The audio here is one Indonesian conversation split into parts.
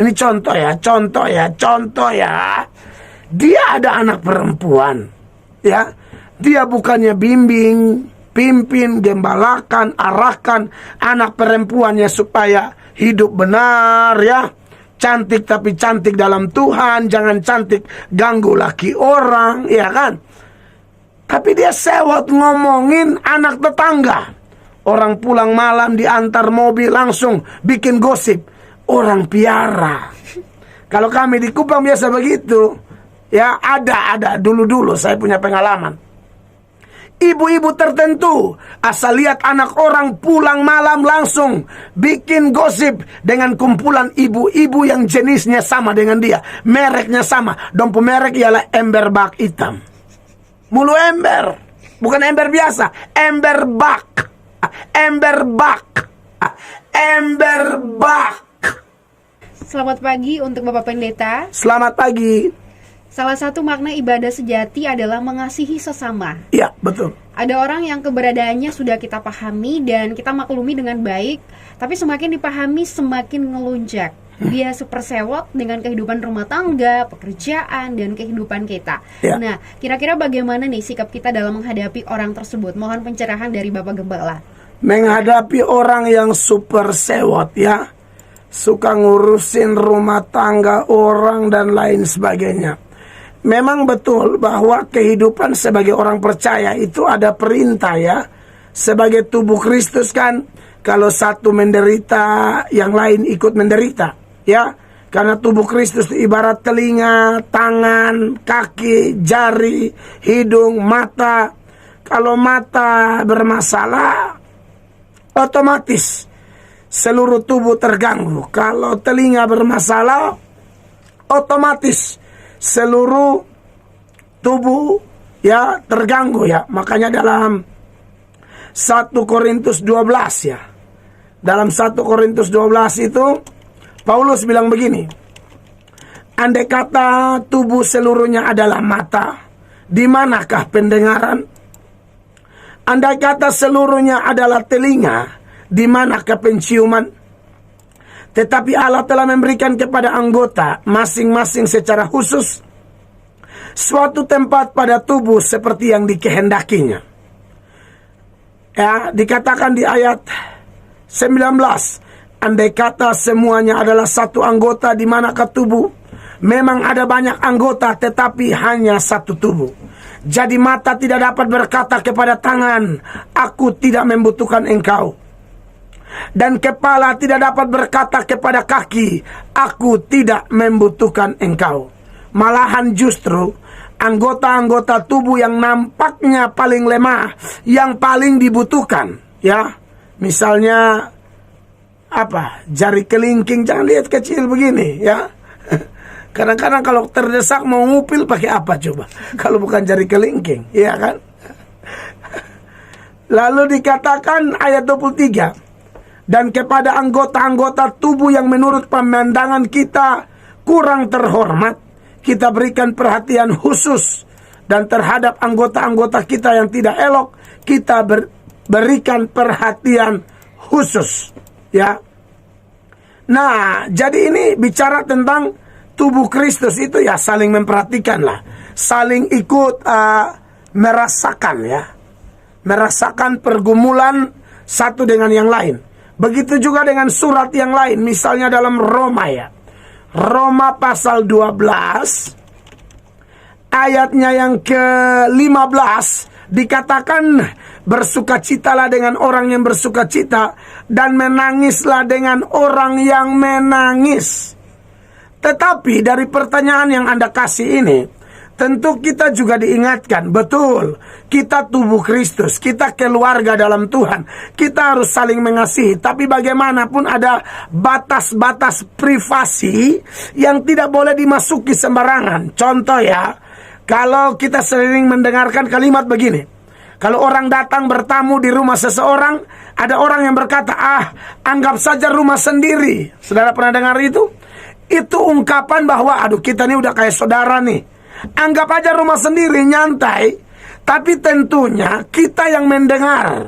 Ini contoh ya. Dia ada anak perempuan, ya. Dia bukannya bimbing, pimpin, gembalakan, arahkan anak perempuannya supaya hidup benar, ya. Cantik tapi cantik dalam Tuhan, jangan cantik ganggu laki orang, ya kan. Tapi dia sewot ngomongin anak tetangga. Orang pulang malam diantar mobil langsung bikin gosip. Orang piara. Kalau kami di Kupang biasa begitu. Ya ada dulu saya punya pengalaman. Ibu-ibu tertentu asal lihat anak orang pulang malam langsung bikin gosip dengan kumpulan ibu-ibu yang jenisnya sama dengan dia, mereknya sama. Dompu merek ialah ember bak hitam. Mulu ember, bukan ember biasa, ember bak. Ember bak. Selamat pagi untuk Bapak Pendeta. Selamat pagi. Salah satu makna ibadah sejati adalah mengasihi sesama. Iya, betul. Ada orang yang keberadaannya sudah kita pahami dan kita maklumi dengan baik, tapi semakin dipahami semakin ngelunjak. Dia super sewot dengan kehidupan rumah tangga, pekerjaan, dan kehidupan kita. Ya. Nah, kira-kira bagaimana nih sikap kita dalam menghadapi orang tersebut? Mohon pencerahan dari Bapak Gembala. Menghadapi orang yang super sewot, ya, suka ngurusin rumah tangga orang dan lain sebagainya. Memang betul bahwa kehidupan sebagai orang percaya itu ada perintah, ya. Sebagai tubuh Kristus kan, kalau satu menderita, yang lain ikut menderita, ya. Karena tubuh Kristus ibarat telinga, tangan, kaki, jari, hidung, mata. Kalau mata bermasalah, otomatis seluruh tubuh terganggu. Kalau telinga bermasalah, otomatis seluruh tubuh, ya, terganggu, ya. Makanya dalam 1 Korintus 12, ya. Dalam 1 Korintus 12 itu Paulus bilang begini. Andai kata tubuh seluruhnya adalah mata, di manakah pendengaran? Andai kata seluruhnya adalah telinga, di manakah penciuman? Tetapi Allah telah memberikan kepada anggota masing-masing secara khusus suatu tempat pada tubuh seperti yang dikehendakinya. Ya, dikatakan di ayat 19, andai kata semuanya adalah satu anggota, di manakah tubuh? Memang ada banyak anggota tetapi hanya satu tubuh. Jadi mata tidak dapat berkata kepada tangan, aku tidak membutuhkan engkau. Dan kepala tidak dapat berkata kepada kaki, aku tidak membutuhkan engkau. Malahan justru anggota-anggota tubuh yang nampaknya paling lemah, yang paling dibutuhkan, ya. Misalnya apa? Jari kelingking, jangan lihat kecil begini, ya. Kadang-kadang kalau terdesak mau ngupil pakai apa coba? Kalau bukan jari kelingking, ya kan? Lalu dikatakan ayat 23, dan kepada anggota-anggota tubuh yang menurut pemandangan kita kurang terhormat, kita berikan perhatian khusus. Dan terhadap anggota-anggota kita yang tidak elok, kita berikan perhatian khusus, ya. Nah, jadi ini bicara tentang tubuh Kristus itu, ya, saling memperhatikan lah, saling ikut merasakan, ya, merasakan pergumulan satu dengan yang lain. Begitu juga dengan surat yang lain, misalnya dalam Roma, ya. Roma pasal 12 ayatnya yang ke-15 dikatakan, bersukacitalah dengan orang yang bersukacita dan menangislah dengan orang yang menangis. Tetapi dari pertanyaan yang Anda kasih ini, tentu kita juga diingatkan, betul, kita tubuh Kristus, kita keluarga dalam Tuhan, kita harus saling mengasihi. Tapi bagaimanapun ada batas-batas privasi yang tidak boleh dimasuki sembarangan. Contoh, ya, kalau kita sering mendengarkan kalimat begini, kalau orang datang bertamu di rumah seseorang, ada orang yang berkata, anggap saja rumah sendiri. Saudara pernah dengar itu? Itu ungkapan bahwa, aduh, kita ini udah kayak saudara nih. Anggap aja rumah sendiri, nyantai. Tapi tentunya kita yang mendengar.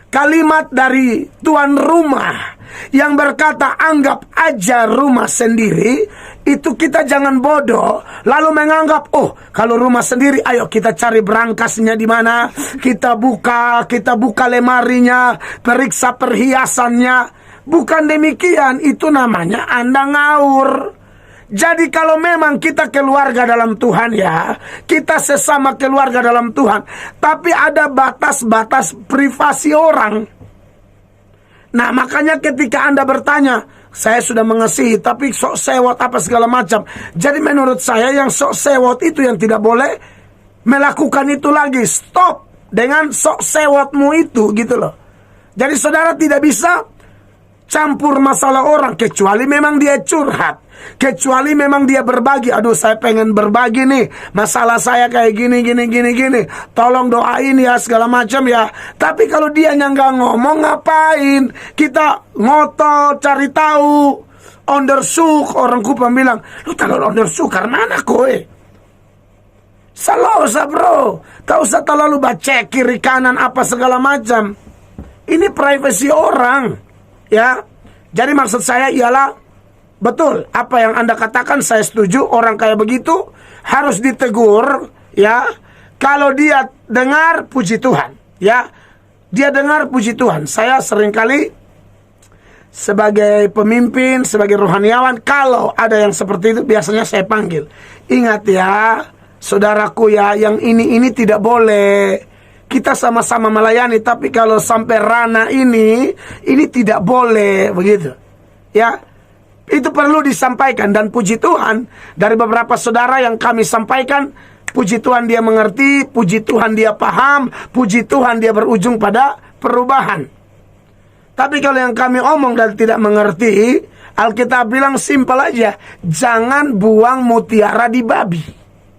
kalimat dari tuan rumah yang berkata anggap aja rumah sendiri, itu kita jangan bodoh lalu menganggap oh kalau rumah sendiri ayo kita cari berangkasnya di mana, kita buka lemarinya, periksa perhiasannya. Bukan demikian, itu namanya Anda ngawur. Jadi kalau memang kita keluarga dalam Tuhan ya, kita sesama keluarga dalam Tuhan, tapi ada batas-batas privasi orang. Nah makanya ketika Anda bertanya, saya sudah mengasihi tapi sok sewot apa segala macam. Jadi menurut saya yang sok sewot itu yang tidak boleh melakukan itu lagi. Stop dengan sok sewotmu itu gitu loh. Jadi saudara tidak bisa campur masalah orang kecuali memang dia curhat, kecuali memang dia berbagi. Aduh saya pengen berbagi nih, masalah saya kayak gini, tolong doain ya segala macam ya. Tapi kalau dia yang nggak ngomong, ngapain kita ngotot cari tahu? Onderzoek, orang Kupang bilang, lu tahu onderzoek karena anak kowe. Salosa bro, tak usah terlalu baca kiri kanan apa segala macam. Ini privasi orang. Ya, jadi maksud saya ialah betul apa yang Anda katakan, saya setuju. Orang kayak begitu harus ditegur. Ya, kalau dia dengar puji Tuhan, ya, dia dengar puji Tuhan. Saya seringkali sebagai pemimpin, sebagai rohaniawan, kalau ada yang seperti itu biasanya saya panggil. Ingat ya, saudaraku ya, yang ini tidak boleh. Kita sama-sama melayani, tapi kalau sampai ranah ini tidak boleh begitu. Ya, itu perlu disampaikan. Dan puji Tuhan, dari beberapa saudara yang kami sampaikan, puji Tuhan dia mengerti, puji Tuhan dia paham, puji Tuhan dia berujung pada perubahan. Tapi kalau yang kami omong dan tidak mengerti, Alkitab bilang simpel aja, jangan buang mutiara di babi.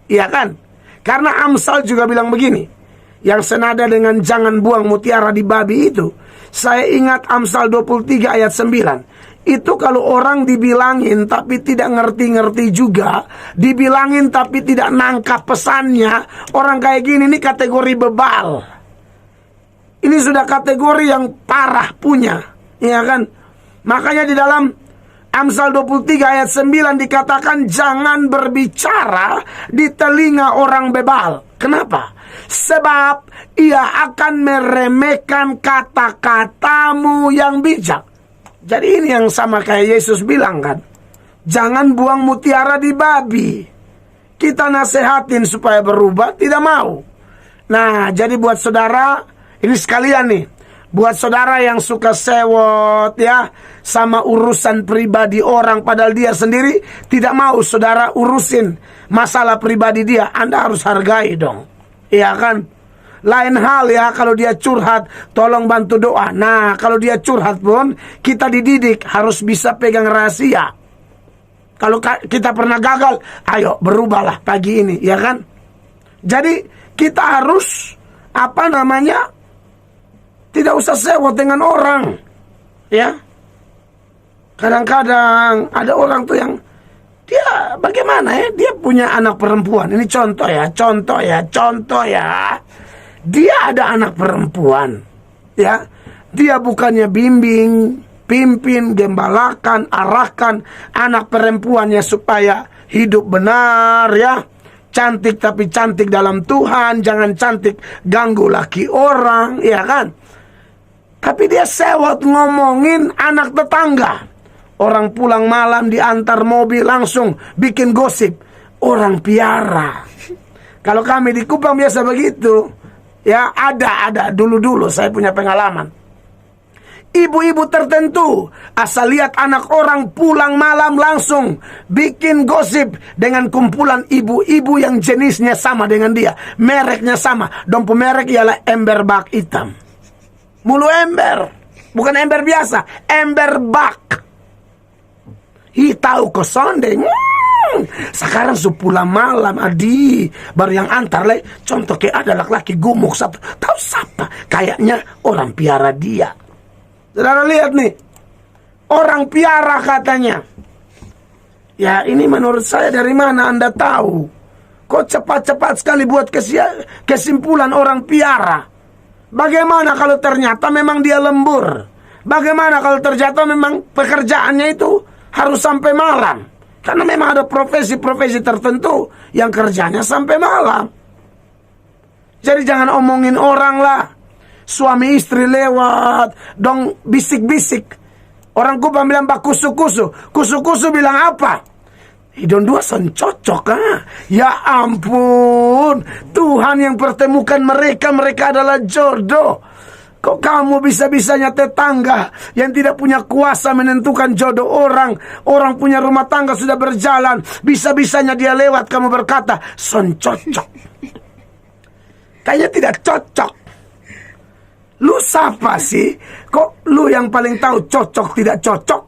Iya kan? Karena Amsal juga bilang begini, yang senada dengan jangan buang mutiara di babi itu. Saya ingat Amsal 23 ayat 9. Itu kalau orang dibilangin tapi tidak ngerti-ngerti juga, dibilangin tapi tidak nangkap pesannya, orang kayak gini ini kategori bebal. Ini sudah kategori yang parah punya, ya kan? Makanya di dalam Amsal 23 ayat 9 dikatakan jangan berbicara di telinga orang bebal. Kenapa? Sebab ia akan meremehkan kata-katamu yang bijak. Jadi ini yang sama kayak Yesus bilang kan, jangan buang mutiara di babi. Kita nasehatin supaya berubah, tidak mau. Nah jadi buat saudara, ini sekalian nih, buat saudara yang suka sewot ya sama urusan pribadi orang, padahal dia sendiri tidak mau saudara urusin masalah pribadi dia, Anda harus hargai dong. Iya kan? Lain hal ya kalau dia curhat, tolong bantu doa. Nah kalau dia curhat pun kita dididik harus bisa pegang rahasia. Kalau kita pernah gagal, ayo berubahlah pagi ini, ya kan? Jadi kita harus tidak usah sewot dengan orang. Ya. Kadang-kadang ada orang tuh yang dia bagaimana ya? Dia punya anak perempuan. Ini contoh ya. Dia ada anak perempuan. Ya. Dia bukannya bimbing, pimpin, gembalakan, arahkan anak perempuannya supaya hidup benar ya. Cantik tapi cantik dalam Tuhan, jangan cantik ganggu laki orang, ya kan? Tapi dia sewot ngomongin anak tetangga. Orang pulang malam diantar mobil langsung bikin gosip. Orang piara. Kalau kami di Kupang biasa begitu. Ya ada dulu saya punya pengalaman. Ibu-ibu tertentu asal lihat anak orang pulang malam langsung bikin gosip dengan kumpulan ibu-ibu yang jenisnya sama dengan dia. Mereknya sama. Dompo merek ialah ember bak hitam. Mulu ember. Bukan ember biasa. Ember bak. Tahu kok sondeng. Sekarang sepulang malam adi baru yang antar lagi. Contoh kayak ada laki-laki gumuk satu. Tahu siapa? Kayaknya orang piara dia. Saudara lihat nih. Orang piara katanya. Ya ini menurut saya dari mana Anda tahu? Kok cepat-cepat sekali buat kesimpulan orang piara? Bagaimana kalau ternyata memang dia lembur? Bagaimana kalau ternyata memang pekerjaannya itu harus sampai malam? Karena memang ada profesi-profesi tertentu yang kerjanya sampai malam. Jadi jangan omongin orang lah. Suami istri lewat, dong bisik-bisik. Orang Kupang bilang bak kusu-kusu. Kusu-kusu bilang apa? Hidung dua son cocok, ah. Ya ampun, Tuhan yang pertemukan mereka, mereka adalah jodoh. Kok kamu bisa-bisanya tetangga yang tidak punya kuasa menentukan jodoh orang, orang punya rumah tangga sudah berjalan, bisa-bisanya dia lewat, kamu berkata son cocok. Kayaknya tidak cocok. Lu siapa sih? Kok lu yang paling tahu cocok tidak cocok?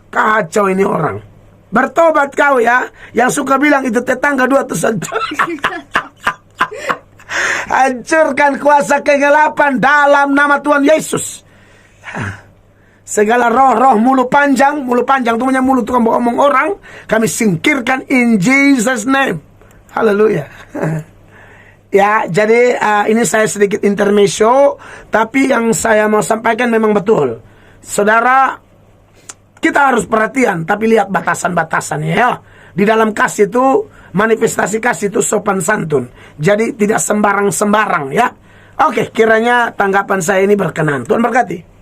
Kacau ini orang. Bertobat kau ya, yang suka bilang itu tetangga dua tuh saja. Hancurkan kuasa kegelapan dalam nama Tuhan Yesus. Segala roh-roh mulut panjang itu punya mulut tukang ngomong orang, kami singkirkan in Jesus name. Haleluya. Ya, jadi ini saya sedikit intermezzo, tapi yang saya mau sampaikan memang betul. Saudara, kita harus perhatian, tapi lihat batasan-batasannya ya. Di dalam kasih itu, manifestasi kasih itu sopan santun. Jadi tidak sembarang-sembarang ya. Oke, kiranya tanggapan saya ini berkenan. Tuhan berkati.